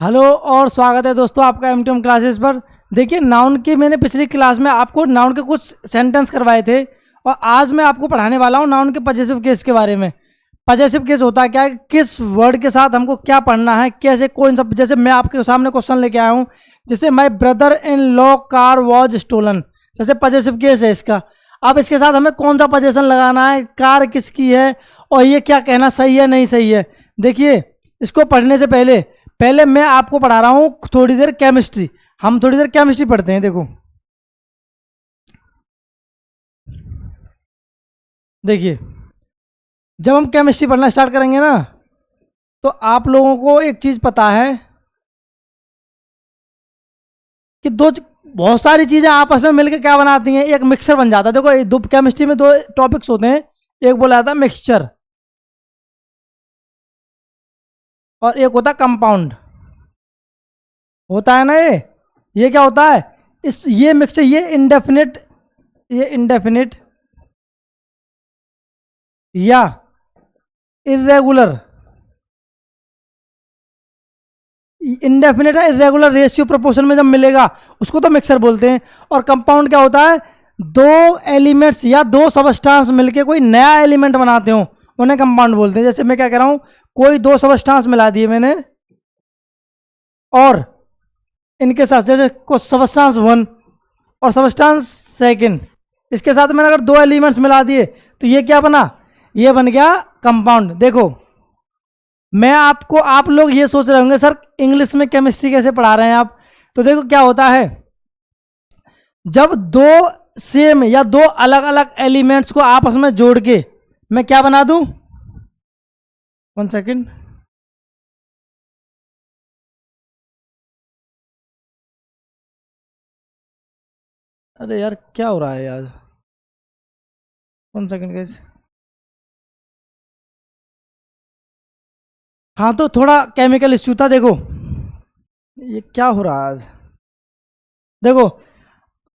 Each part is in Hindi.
हेलो और स्वागत है दोस्तों आपका एमटीएम क्लासेस पर। देखिए, नाउन की मैंने पिछली क्लास में आपको नाउन के कुछ सेंटेंस करवाए थे और आज मैं आपको पढ़ाने वाला हूँ नाउन के पजेसिव केस के बारे में। पजेसिव केस होता क्या है, किस वर्ड के साथ हमको क्या पढ़ना है, कैसे कौन सा। जैसे मैं आपके सामने क्वेश्चन लेके आया हूँ, जैसे my brother in law car was stolen, जैसे पजेसिव केस है इसका। अब इसके साथ हमें कौन सा पजेशन लगाना है, कार किसकी है और ये क्या कहना सही है नहीं सही है। देखिए, इसको पढ़ने से पहले पहले मैं आपको पढ़ा रहा हूं थोड़ी देर केमिस्ट्री। हम थोड़ी देर केमिस्ट्री पढ़ते हैं। देखो, देखिए, जब हम केमिस्ट्री पढ़ना स्टार्ट करेंगे ना, तो आप लोगों को एक चीज पता है कि बहुत सारी चीजें आपस में मिलकर क्या बनाती हैं, एक मिक्सचर बन जाता है। देखो, दो केमिस्ट्री में दो टॉपिक्स होते हैं, एक बोला जाता है मिक्सचर और एक होता है कंपाउंड। होता है ना ये क्या होता है, ये मिक्सचर, ये इंडेफिनिट या इरेगुलर, इंडेफिनिट या इरेगुलर रेशियो प्रोपोर्शन में जब मिलेगा उसको तो मिक्सर बोलते हैं। और कंपाउंड क्या होता है, दो एलिमेंट्स या दो सबस्टांस मिलके कोई नया एलिमेंट बनाते हो उन्हें कंपाउंड बोलते हैं। जैसे मैं क्या कह रहा हूं, कोई दो सबस्टांस मिला दिए मैंने और इनके साथ, जैसे को सबस्टांस वन और सबस्टांस सेकंड, इसके साथ मैंने अगर दो एलिमेंट्स मिला दिए तो ये क्या बना, ये बन गया कंपाउंड। देखो, मैं आपको, आप लोग ये सोच रहे होंगे सर इंग्लिश में केमिस्ट्री कैसे पढ़ा रहे हैं आप। तो देखो क्या होता है, जब दो सेम या दो अलग अलग एलिमेंट्स को आपस में जोड़ के मैं क्या बना दूं, 1 सेकेंड, अरे यार क्या हो रहा है यार, 1 सेकेंड गाइस। हाँ, तो थोड़ा केमिकल इश्यू था। देखो ये क्या हो रहा है आज। देखो,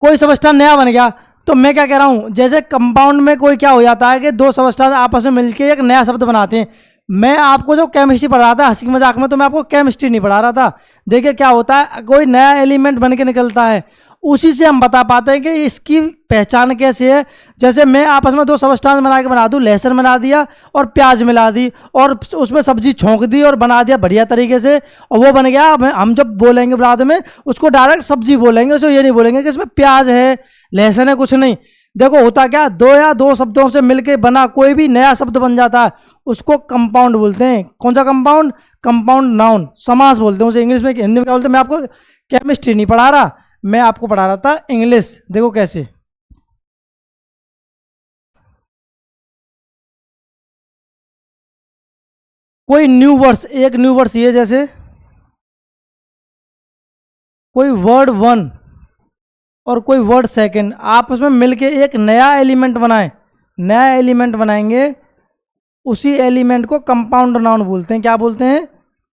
कोई सबस्टांस नया बन गया तो मैं क्या कह रहा हूं, जैसे कंपाउंड में कोई क्या हो जाता है कि दो सबस्टांस आपस में मिलकर एक नया शब्द बनाते हैं। मैं आपको जो केमिस्ट्री पढ़ा रहा था हंसी मजाक में, तो मैं आपको केमिस्ट्री नहीं पढ़ा रहा था। देखिए क्या होता है, कोई नया एलिमेंट बन के निकलता है, उसी से हम बता पाते हैं कि इसकी पहचान कैसे है। जैसे मैं आपस में दो सबस्टांस बना के बना दूं, लहसुन मिला दिया और प्याज मिला दी और उसमें सब्जी छोंक दी और बना दिया बढ़िया तरीके से, और वो बन गया। हम जब बोलेंगे बाद में उसको डायरेक्ट सब्जी बोलेंगे, उसको ये नहीं बोलेंगे कि इसमें प्याज है लहसुन है, कुछ नहीं। देखो होता क्या, दो या दो शब्दों से मिलके बना कोई भी नया शब्द बन जाता है, उसको कंपाउंड बोलते हैं। कौन सा कंपाउंड, कंपाउंड नाउन, समास बोलते हैं उसे। इंग्लिश में, हिंदी में क्या बोलते हैं। मैं आपको केमिस्ट्री नहीं पढ़ा रहा, मैं आपको पढ़ा रहा था इंग्लिश। देखो कैसे, कोई न्यू वर्ड्स, एक न्यू वर्ड्स ये, जैसे कोई वर्ड वन और कोई वर्ड सेकंड आपस में मिलके एक नया एलिमेंट बनाए, नया एलिमेंट बनाएंगे, उसी एलिमेंट को कंपाउंड नाउन बोलते हैं। क्या बोलते हैं,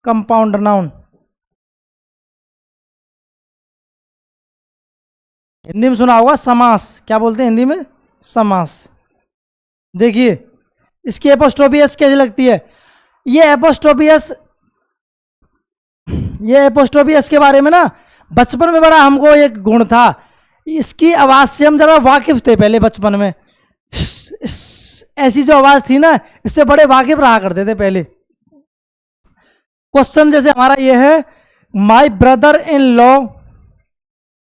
कंपाउंड नाउन। हिंदी में सुना होगा समास, क्या बोलते हैं हिंदी में, समास। देखिए, इसकी एपोस्ट्रोफी एस कैसी लगती है, ये एपोस्ट्रोफी एस, ये एपोस्ट्रोफी एस के बारे में ना बचपन में बड़ा हमको एक गुण था, इसकी आवाज से हम जरा वाकिफ थे पहले बचपन में। ऐसी जो आवाज थी ना, इससे बड़े वाकिफ रहा करते थे पहले। क्वेश्चन जैसे हमारा ये है, my brother in law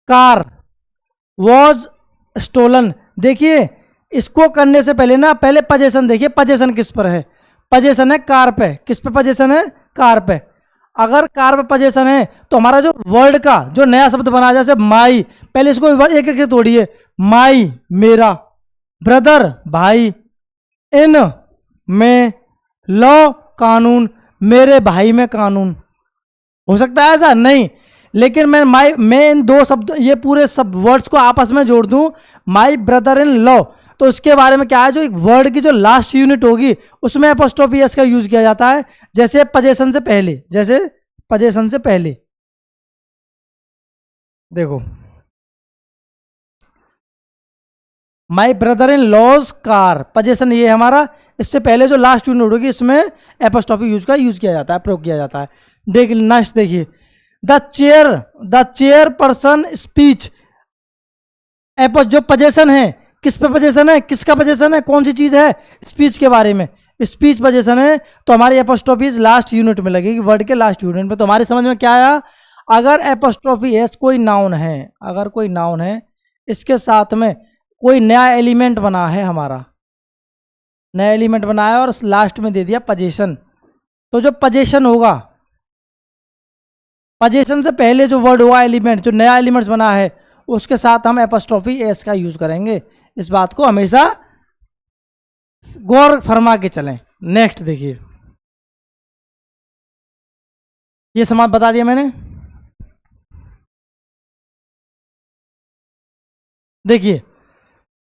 car was stolen. देखिए, इसको करने से पहले ना, पहले पजेशन देखिए, पजेशन किस पर है, पजेशन है कार पे। किस पे पजेशन है, कार पे। अगर कार पे पजेशन है तो हमारा जो वर्ड का जो नया शब्द बना, जैसे माई, पहले इसको एक एक तोड़िए, माई मेरा, ब्रदर भाई, इन में, लॉ कानून, मेरे भाई में कानून। हो सकता है ऐसा नहीं, लेकिन मैं इन दो शब्द, ये पूरे सब वर्ड्स को आपस में जोड़ दूं, माई ब्रदर इन लॉ, तो उसके बारे में क्या है, जो एक वर्ड की जो लास्ट यूनिट होगी उसमें एपोस्ट्रोफी एस का यूज किया जाता है। जैसे पजेशन से पहले, जैसे पजेशन से पहले देखो, my brother in law's car, possession ये हमारा, इससे पहले जो लास्ट यूनिट होगी इसमें एपोस्ट्रोफी यूज किया जाता है, प्रयोग किया जाता है। देख नेक्स्ट देखिए, द चेयर पर्सन स्पीच, जो पजेशन है, किस पे पजेशन है, किसका पजेशन है, कौन सी चीज है, स्पीच के बारे में, स्पीच पजेशन है, तो हमारी एपोस्ट्रोफी लास्ट यूनिट में लगेगी, वर्ड के लास्ट यूनिट में। तो हमारी समझ में क्या आया, अगर एपोस्ट्रोफी एस कोई नाउन है, अगर कोई नाउन है, इसके साथ में कोई नया एलिमेंट बना है, हमारा नया एलिमेंट बनाया और लास्ट में दे दिया पजेशन, तो जो पजेशन होगा, पजेशन से पहले जो वर्ड हुआ एलिमेंट, जो नया एलिमेंट्स बना है, उसके साथ हम एपोस्ट्रोफी एस का यूज करेंगे। इस बात को हमेशा गौर फरमा के चलें। नेक्स्ट देखिए, ये समाज बता दिया मैंने। देखिए,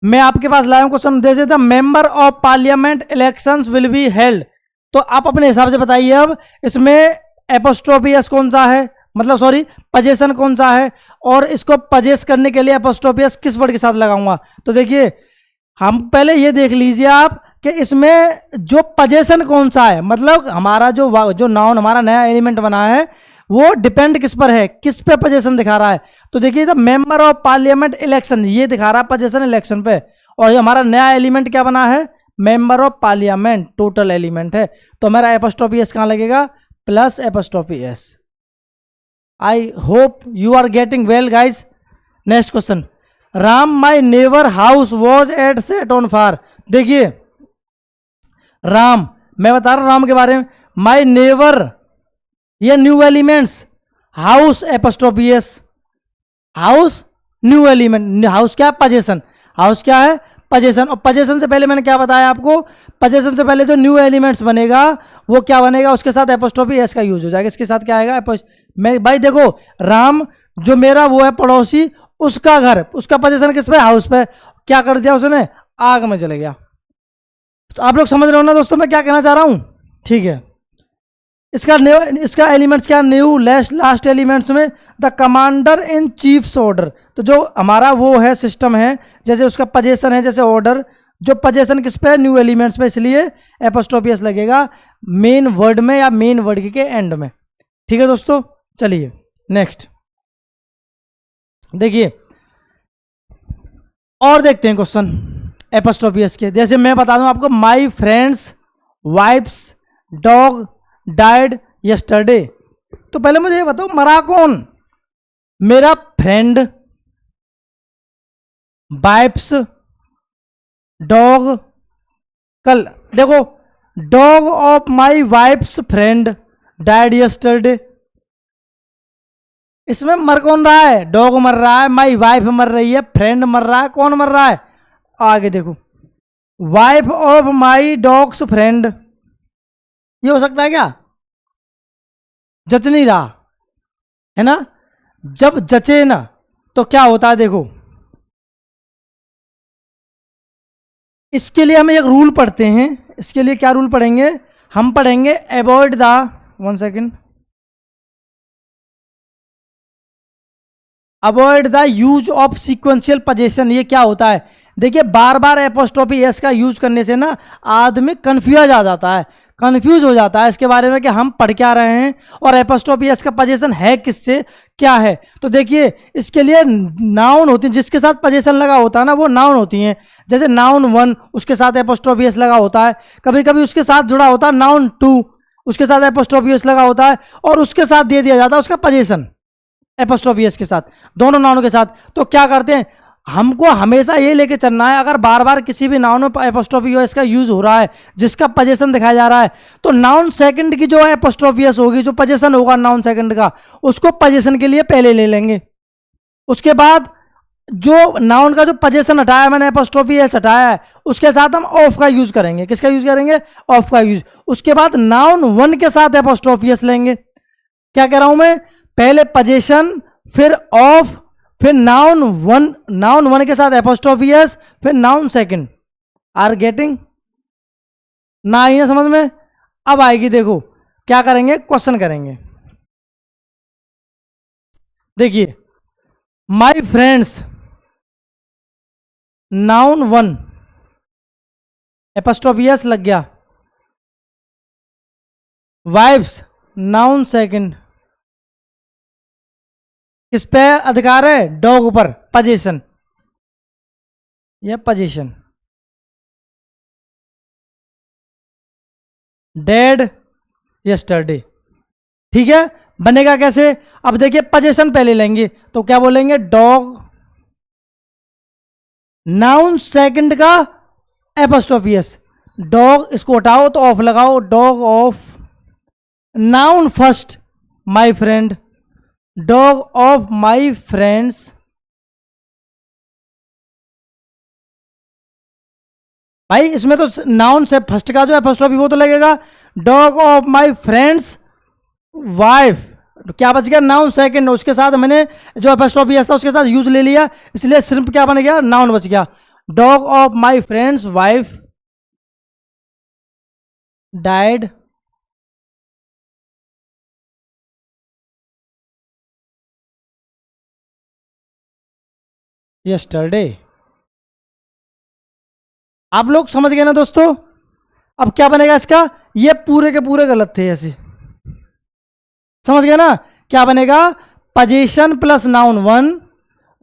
मैं आपके पास लाया हूं क्वेश्चन, जैसे the member of parliament elections will be held, तो आप अपने हिसाब से बताइए अब इसमें एपोस्ट्रोफी एस कौन सा है, मतलब सॉरी पजेशन कौन सा है, और इसको पजेस करने के लिए एपोस्ट्रोफी एस किस वर्ड के साथ लगाऊंगा। तो देखिए, हम पहले ये देख लीजिए आप कि इसमें जो पजेशन कौन सा है, मतलब हमारा जो नाउन हमारा नया एलिमेंट बना है, वो डिपेंड किस पर है, किस पे पजेशन दिखा रहा है। तो देखिए, the member of parliament election, ये दिखा रहा है पजेशन इलेक्शन पे, और ये हमारा नया एलिमेंट क्या बना है, member of parliament, total element है। तो हमारा एपोस्ट्रोफी एस कहां लगेगा, plus apostrophe s. I hope you are getting well guys. Next question, Ram my never house was at set on fire. देखिए, राम, मैं बता रहा हूं राम के बारे में, माई नेवर, ये new elements, house apostrophe S, house new element, house क्या है, पजेशन, हाउस क्या है, पजेशन। और पजेशन से पहले मैंने क्या बताया आपको, पजेशन से पहले जो न्यू एलिमेंट्स बनेगा वो क्या बनेगा, उसके साथ एपोस्ट्रोफी एस का यूज हो जाएगा। इसके साथ क्या आएगा, मैं भाई देखो, राम जो मेरा वो है पड़ोसी, उसका घर, उसका पजेशन किस पे, हाउस पे, क्या कर दिया उसने, आग में चले गया। तो आप लोग समझ रहे हो ना दोस्तों मैं क्या कहना चाह रहा हूं, ठीक है। इसका एलिमेंट्स क्या, न्यू लास्ट एलिमेंट्स में the commander in chiefs order, तो जो हमारा वो है सिस्टम है, जैसे उसका पजेशन है, जैसे ऑर्डर, जो पजेशन किस पे, न्यू एलिमेंट्स पे, इसलिए एपोस्ट्रोफी एस लगेगा मेन वर्ड में या मेन वर्ड के एंड में। ठीक है दोस्तों, चलिए नेक्स्ट देखिए, और देखते हैं क्वेश्चन एपोस्ट्रोफी एस के। जैसे मैं बता दूं आपको, my friend's wife's dog died yesterday, तो पहले मुझे ये बताओ मरा कौन, मेरा फ्रेंड, वाइफ्स, डॉग, कल देखो, dog of my wife's friend died yesterday, इसमें मर कौन रहा है, डॉग मर रहा है, माई वाइफ मर रही है, फ्रेंड मर रहा है, कौन मर रहा है, आगे देखो, wife of my dogs friend, ये हो सकता है क्या, जच नहीं रहा है ना, जब जचे ना तो क्या होता है, देखो इसके लिए हम एक रूल पढ़ते हैं, इसके लिए क्या रूल पढ़ेंगे, हम पढ़ेंगे avoid the, one second, avoid the use of sequential possession. ये क्या होता है, देखिए बार बार एपोस्ट्रोफी एस का यूज करने से ना आदमी कंफ्यूज आ जाता है, कंफ्यूज हो जाता है इसके बारे में कि हम पढ़ क्या रहे हैं और एपोस्ट्रोफी एस का पजेशन है किससे, क्या है। तो देखिए, इसके लिए नाउन होती है, जिसके साथ पजेशन लगा होता है ना वो नाउन होती हैं। जैसे नाउन वन, उसके साथ एपोस्ट्रोफी एस लगा होता है, कभी कभी उसके साथ जुड़ा होता है नाउन टू, उसके साथ एपोस्ट्रोफी एस लगा होता है, और उसके साथ दे दिया जाता है उसका पजेशन एपोस्ट्रोफी एस के साथ, दोनों नाउनों के साथ। तो क्या करते हैं, हमको हमेशा ये लेके चलना है, अगर बार बार किसी भी नाउन में एपोस्ट्रोफी एस का यूज हो रहा है, जिसका पजेशन दिखाया जा रहा है, तो नाउन सेकंड की जो एपोस्ट्रोफी एस होगी, जो पजेशन होगा नाउन सेकंड का, उसको पजेशन के लिए पहले ले लेंगे। उसके बाद जो नाउन का जो पजेशन हटाया मैंने, एपोस्ट्रोफी एस हटाया है, उसके साथ हम ऑफ का यूज करेंगे। किसका यूज करेंगे, ऑफ का यूज। उसके बाद नाउन वन के साथ एपोस्ट्रोफी एस लेंगे। क्या कह रहा हूं मैं, पहले पजेशन, फिर ऑफ, फिर नाउन वन के साथ एपोस्ट्रोफी एस, फिर नाउन सेकंड। आर गेटिंग, ना आई ना समझ में, अब आएगी, देखो क्या करेंगे, क्वेश्चन करेंगे। देखिए, my friends, noun one, apostrophe S लग गया, वाइफ्स, नाउन सेकंड, किस पे अधिकार है? डॉग पर, पोजीशन, ये पोजीशन। डेड यस्टरडे, ठीक है। बनेगा कैसे? अब देखिए पोजीशन पहले लेंगे तो क्या बोलेंगे? डॉग, नाउन सेकंड का एपोस्ट्रोफी एस, डॉग, इसको हटाओ तो ऑफ लगाओ, dog of, noun first my friend, dog of my friends, भाई इसमें तो नाउन से फर्स्ट का जो एपोस्ट्रोफी वो तो लगेगा, dog of my friends wife, तो क्या बच गया? नाउन सेकंड, उसके साथ मैंने जो एपोस्ट्रोफी एस था उसके साथ यूज ले लिया, इसलिए सिर्फ क्या बन गया? नाउन बच गया। Dog of my friends wife died yesterday. आप लोग समझ गए ना दोस्तों? अब क्या बनेगा इसका? ये पूरे के पूरे गलत थे ऐसे, समझ गए ना? क्या बनेगा? Position plus noun one,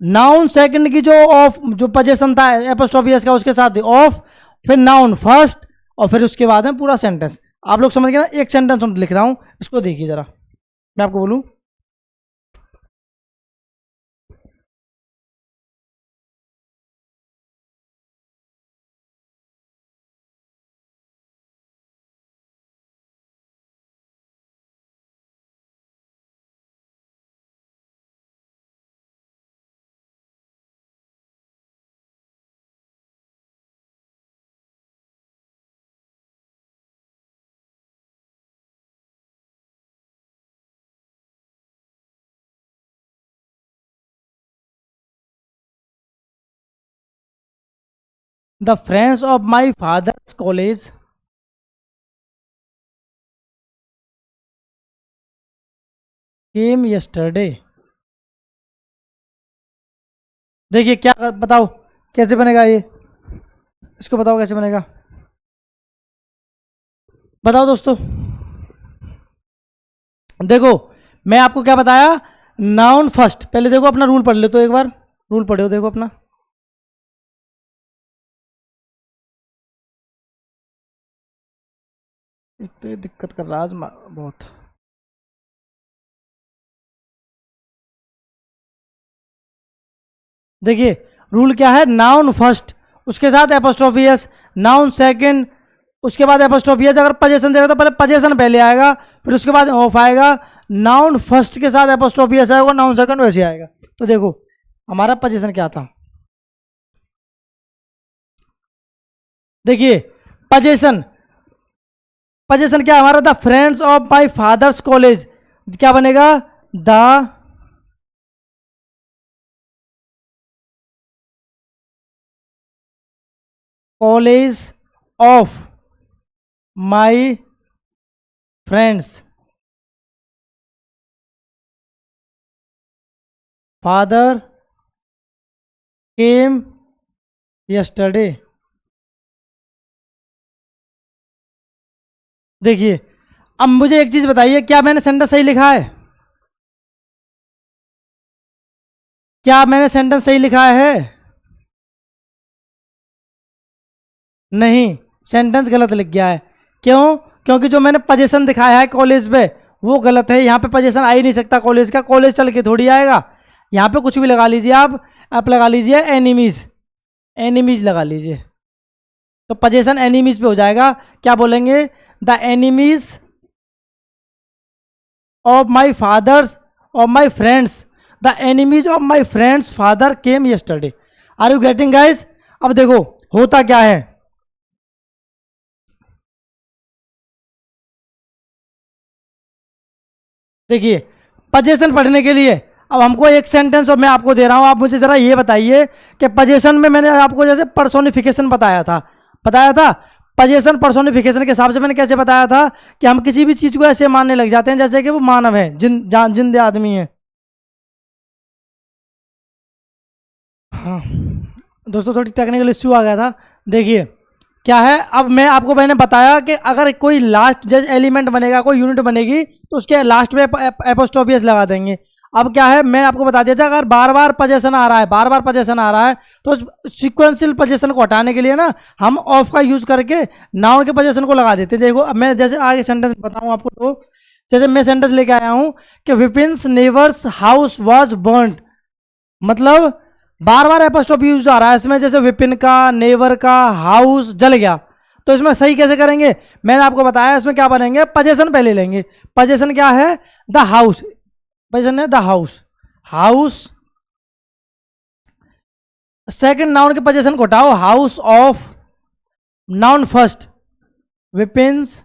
noun second की जो ऑफ, जो पोजीशन था एपोस्ट्रोफी एस का उसके साथ ऑफ, फिर नाउन फर्स्ट, और फिर उसके बाद में पूरा सेंटेंस। आप लोग समझ गए ना? एक सेंटेंस लिख रहा हूं, इसको देखिए जरा, मैं आपको बोलूं। The friends of my fathers college came yesterday. देखिए क्या, बताओ कैसे बनेगा ये, इसको बताओ कैसे बनेगा, बताओ दोस्तों। देखो मैं आपको क्या बताया? नाउन फर्स्ट, पहले देखो अपना रूल पढ़ ले तो एक बार, रूल पढ़ो देखो अपना। एक तो ये दिक्कत कर रहा है आज बहुत। देखिए रूल क्या है? नाउन फर्स्ट, उसके साथ एपोस्ट्रोफी एस, नाउन सेकंड, उसके बाद एपोस्ट्रोफी एस। अगर पोजीशन दे रहे हो तो पहले पोजीशन पहले आएगा, फिर उसके बाद ऑफ आएगा, नाउन फर्स्ट के साथ एपोस्ट्रोफी एस आएगा, नाउन सेकंड वैसे आएगा। तो देखो हमारा पोजीशन क्या था, देखिए पोजीशन, पोजीशन क्या है हमारा? The friends of my fathers college, क्या बनेगा? The college of my friend's father came yesterday. देखिए अब मुझे एक चीज बताइए, क्या मैंने सेंटेंस सही लिखा है? क्या मैंने सेंटेंस सही लिखा है? नहीं, सेंटेंस गलत लिख गया है। क्यों? क्योंकि जो मैंने पोजीशन दिखाया है कॉलेज पे वो गलत है। यहाँ पे पोजीशन आ ही नहीं सकता कॉलेज का, कॉलेज चल के थोड़ी आएगा। यहाँ पे कुछ भी लगा लीजिए आप लगा लीजिए एनिमीज, एनिमीज लगा लीजिए तो पोजीशन एनिमीज पे हो जाएगा। क्या बोलेंगे? The enemies of my fathers of my friends, the enemies of my friend's father came yesterday. Are you getting guys? अब देखो होता क्या है, देखिए पोजीशन पढ़ने के लिए अब हमको एक सेंटेंस और मैं आपको दे रहा हूं, आप मुझे जरा ये बताइए कि पोजीशन में मैंने आपको जैसे पर्सोनिफिकेशन बताया था पोजीशन पर्सोनिफिकेशन के हिसाब से मैंने कैसे बताया था कि हम किसी भी चीज को ऐसे मानने लग जाते हैं जैसे कि वो मानव है, जिंदे आदमी है। हाँ दोस्तों थोड़ी टेक्निकल इश्यू आ गया था। देखिए क्या है, अब मैंने बताया कि अगर कोई लास्ट जज एलिमेंट बनेगा, कोई यूनिट बनेगी तो उसके लास्ट में एपोस्ट्रोफी एस लगा देंगे। अब क्या है, मैं आपको बता दिया था, अगर बार बार पोजीशन आ रहा है, बार बार पोजीशन आ रहा है, तो सीक्वेंशियल पोजीशन को हटाने के लिए ना हम ऑफ का यूज करके नाउन के पोजीशन को लगा देते हैं। देखो अब मैं जैसे आगे सेंटेंस बताऊं आपको, तो जैसे मैं सेंटेंस लेके आया हूं कि विपिन्स नेबर्स हाउस वाज बर्न्ड, मतलब बार बार एपोस्ट्रोफी यूज आ रहा है इसमें, जैसे विपिन का, नेवर का, हाउस जल गया, तो इसमें सही कैसे करेंगे, मैंने आपको बताया इसमें क्या बनेंगे, पोजीशन पहले लेंगे। पोजीशन क्या है, द हाउस, पोजीशन है the house, house, second noun के पोजीशन को हटाओ, house of, noun first, Vipin's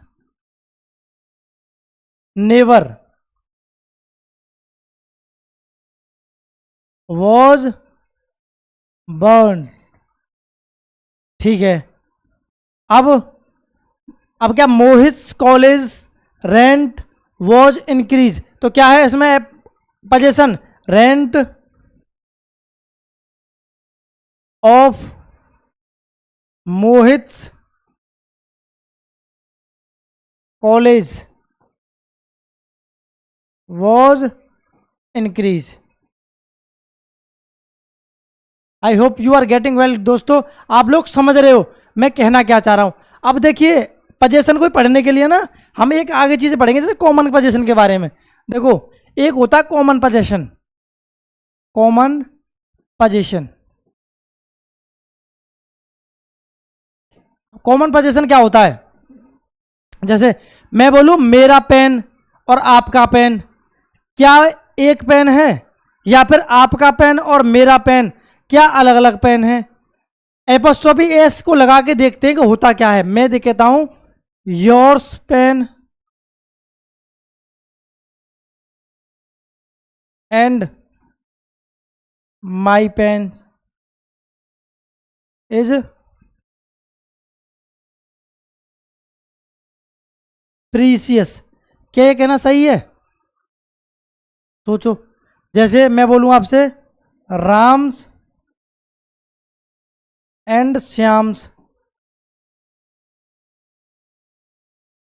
never was burn, ठीक है। अब क्या, Mohit college rent was increase, तो क्या है इसमें position, rent of Mohit's college was increase. I hope you are getting well दोस्तों, आप लोग समझ रहे हो मैं कहना क्या चाह रहा हूं। अब देखिए पोजीशन को पढ़ने के लिए ना हम एक आगे चीजें पढ़ेंगे, जैसे कॉमन पोजीशन के बारे में। देखो एक होता है common position, common position, common position क्या होता है, जैसे मैं बोलूं मेरा पेन और आपका पेन, क्या एक पेन है, या फिर आपका पेन और मेरा पेन क्या अलग अलग पेन है। एपोस्ट्रोफी एस को लगा के देखते हैं कि होता क्या है। मैं दिखाता हूं, yours pen and my pen is precious, क्या ये कहना सही है, सोचो। जैसे मैं बोलूं आपसे राम्स एंड श्याम्स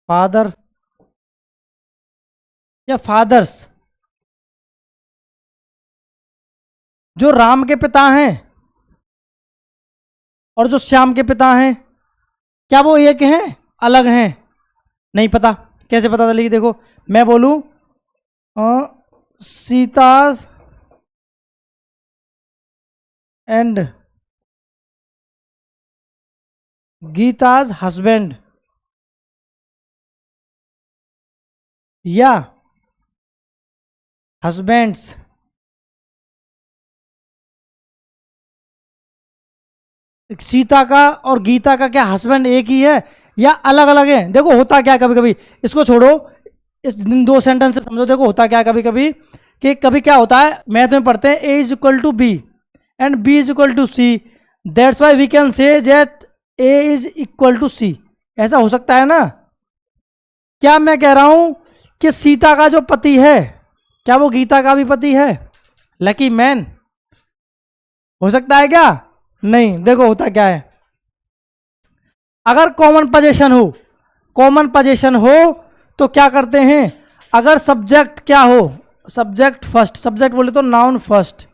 फादर या फादर्स, जो राम के पिता हैं और जो श्याम के पिता हैं, क्या वो एक हैं अलग हैं, नहीं पता, कैसे पता चलेगी। देखो मैं बोलूं सीताज एंड गीताज हस्बैंड, या हस्बैंड्स, सीता का और गीता का क्या हस्बैंड एक ही है या अलग अलग है। देखो होता क्या, कभी कभी इसको छोड़ो, इस दो सेंटेंस से समझो। देखो होता क्या कभी कभी, कि कभी क्या होता है, मैथ में पढ़ते हैं A is equal to B and B is equal to C, that's why we can say that A is equal to C, ऐसा हो सकता है ना। क्या मैं कह रहा हूं कि सीता का जो पति है, क्या वो गीता का भी पति है, लकी मैन, हो सकता है क्या, नहीं। देखो होता क्या है, अगर कॉमन पोजीशन हो, कॉमन पोजीशन हो तो क्या करते हैं, अगर सब्जेक्ट क्या हो, सब्जेक्ट फर्स्ट, सब्जेक्ट बोले तो नाउन फर्स्ट,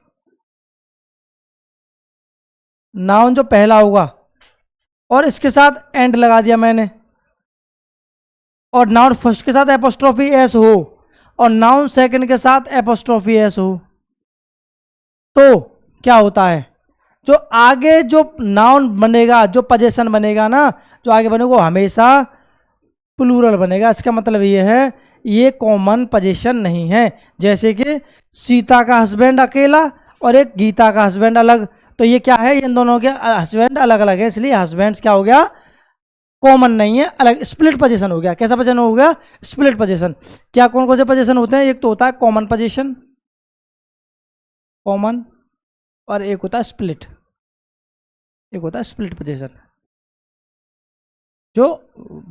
नाउन जो पहला होगा और इसके साथ एंड लगा दिया मैंने, और नाउन फर्स्ट के साथ एपोस्ट्रोफी एस हो और नाउन सेकंड के साथ एपोस्ट्रोफी एस हो, तो क्या होता है, जो आगे जो नाउन बनेगा, जो पोजीशन बनेगा ना, जो आगे बनेगा वो हमेशा प्लूरल बनेगा। इसका मतलब ये है ये कॉमन पोजीशन नहीं है। जैसे कि सीता का हस्बैंड अकेला और एक गीता का हस्बैंड अलग, तो ये क्या है, इन दोनों के हस्बैंड अलग अलग है, इसलिए हस्बैंड्स क्या हो गया, कॉमन नहीं है, अलग, स्प्लिट पोजीशन हो गया। कैसा पोजीशन हो गया, स्प्लिट पोजीशन। क्या कौन कौन से पोजीशन होते हैं, एक तो होता है कॉमन पोजीशन, कॉमन, और एक होता है स्प्लिट, एक होता है स्प्लिट पोजीशन जो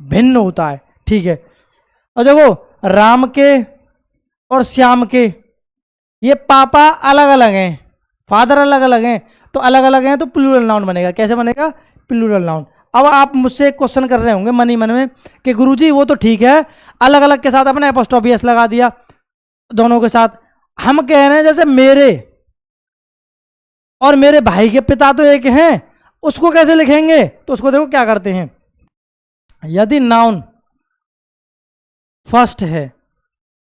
भिन्न होता है, ठीक है। और देखो राम के और श्याम के ये पापा अलग अलग हैं, फादर अलग अलग हैं, तो अलग अलग हैं तो प्लूरल नाउन बनेगा। कैसे बनेगा, प्लूरल नाउन। अब आप मुझसे एक क्वेश्चन कर रहे होंगे मन ही मन में कि गुरुजी वो तो ठीक है, अलग अलग के साथ अपने एपोस्ट्रोफी एस लगा दिया दोनों के साथ, हम कह रहे हैं जैसे मेरे और मेरे भाई के पिता तो एक हैं, उसको कैसे लिखेंगे? तो उसको देखो क्या करते हैं, यदि नाउन फर्स्ट है,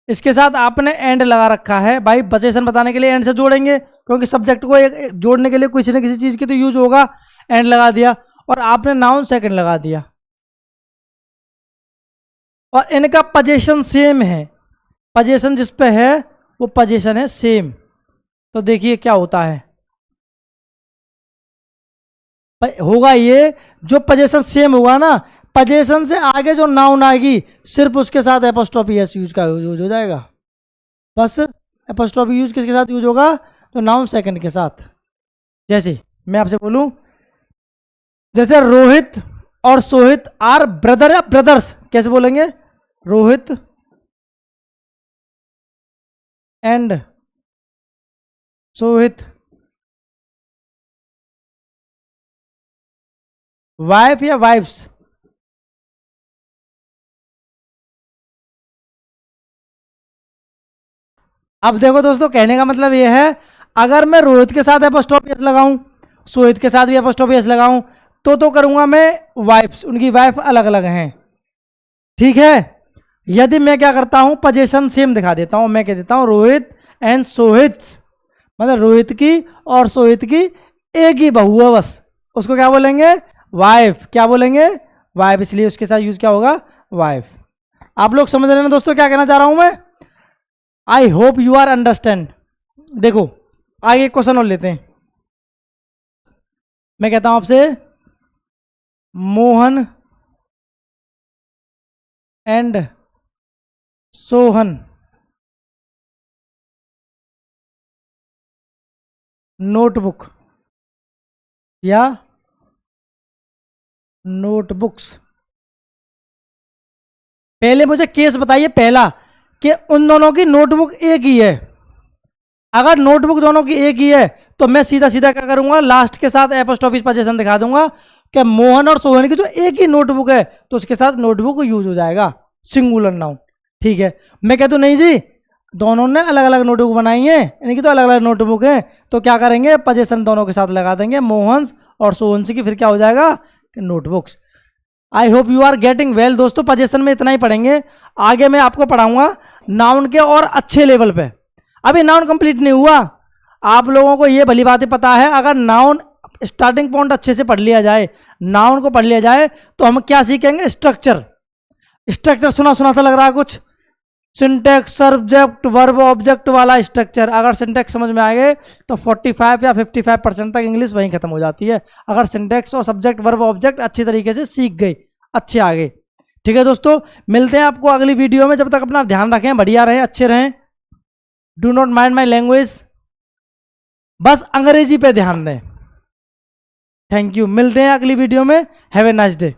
इसके साथ आपने एंड लगा रखा है, भाई पजेशन बताने के लिए एंड से जोड़ेंगे, क्योंकि सब्जेक्ट को एक जोड़ने के लिए किसी न किसी चीज की तो यूज होगा, एंड लगा दिया, और आपने नाउन सेकंड लगा दिया, और इनका पजेशन सेम है, पजेशन जिस पे है वो पजेशन है सेम। तो देखिए क्या होता है, होगा ये, जो पजेशन सेम होगा ना, पजेशन से आगे जो नाउन आएगी सिर्फ उसके साथ एपोस्ट्रोफी एस यूज का यूज हो जाएगा, बस एपोस्ट्रोफी यूज किसके साथ यूज होगा? तो नाउन सेकंड के साथ। जैसे मैं आपसे बोलूं, जैसे रोहित और सोहित आर ब्रदर या ब्रदर्स, कैसे बोलेंगे? रोहित एंड सोहित वाइफ या वाइफ्स? अब देखो दोस्तों, कहने का मतलब यह है, अगर मैं रोहित के साथ एपोस्ट्रोफी एस लगाऊं, सोहित के साथ भी एपोस्ट्रोफी एस लगाऊं, तो करूंगा मैं वाइफ्स, उनकी वाइफ अलग अलग हैं, ठीक है। यदि मैं क्या करता हूं, पजेशन सेम दिखा देता हूं, मैं कह देता हूं रोहित एंड सोहित, मतलब रोहित की और सोहित की एक ही बहू है बस, उसको क्या बोलेंगे? वाइफ। क्या बोलेंगे? वाइफ, इसलिए उसके साथ यूज क्या होगा? वाइफ। आप लोग समझ रहे हैं ना दोस्तों क्या कहना चाह रहा हूं मैं? I hope you are understand. देखो आगे एक क्वेश्चन और लेते हैं, मैं कहता हूं आपसे, मोहन एंड सोहन नोटबुक या नोटबुक्स। पहले मुझे केस बताइए पहला, कि उन दोनों की नोटबुक एक ही है। अगर नोटबुक दोनों की एक ही है तो मैं सीधा सीधा क्या करूंगा, लास्ट के साथ एपोस्ट्रोफी पजेशन दिखा दूंगा कि मोहन और सोहन की जो एक ही नोटबुक है तो उसके साथ नोटबुक यूज हो जाएगा, सिंगुलर नाउन, ठीक है। मैं कहता हूं नहीं जी, दोनों ने अलग अलग नोटबुक बनाई है, इनकी तो अलग अलग नोटबुक है, तो क्या करेंगे, पजेशन दोनों के साथ लगा देंगे, मोहन और सोहन की, फिर क्या हो जाएगा? Notebooks. I hope you are getting well दोस्तों, पजेशन में इतना ही पढ़ेंगे, आगे मैं आपको पढ़ाऊंगा नाउन के और अच्छे लेवल पे। अभी नाउन कंप्लीट नहीं हुआ, आप लोगों को ये भली बातें पता है, अगर नाउन स्टार्टिंग पॉइंट अच्छे से पढ़ लिया जाए, नाउन को पढ़ लिया जाए, तो हम क्या सीखेंगे? स्ट्रक्चर। स्ट्रक्चर सुना सुना सा लग रहा है कुछ, सिंटेक्स, सब्जेक्ट, वर्ब, ऑब्जेक्ट वाला स्ट्रक्चर। अगर सिंटेक्स समझ में आ गए तो 45 या 55% तक इंग्लिश वहीं खत्म हो जाती है, अगर सिंटेक्स और सब्जेक्ट, वर्ब, ऑब्जेक्ट अच्छी तरीके से सीख गए, अच्छे आ गए, ठीक है दोस्तों। मिलते हैं आपको अगली वीडियो में, जब तक अपना ध्यान रखें, बढ़िया रहें, अच्छे रहें, do not mind my language, बस अंग्रेजी पे ध्यान दें। थैंक यू, मिलते हैं अगली वीडियो में, हैव ए नाइस डे।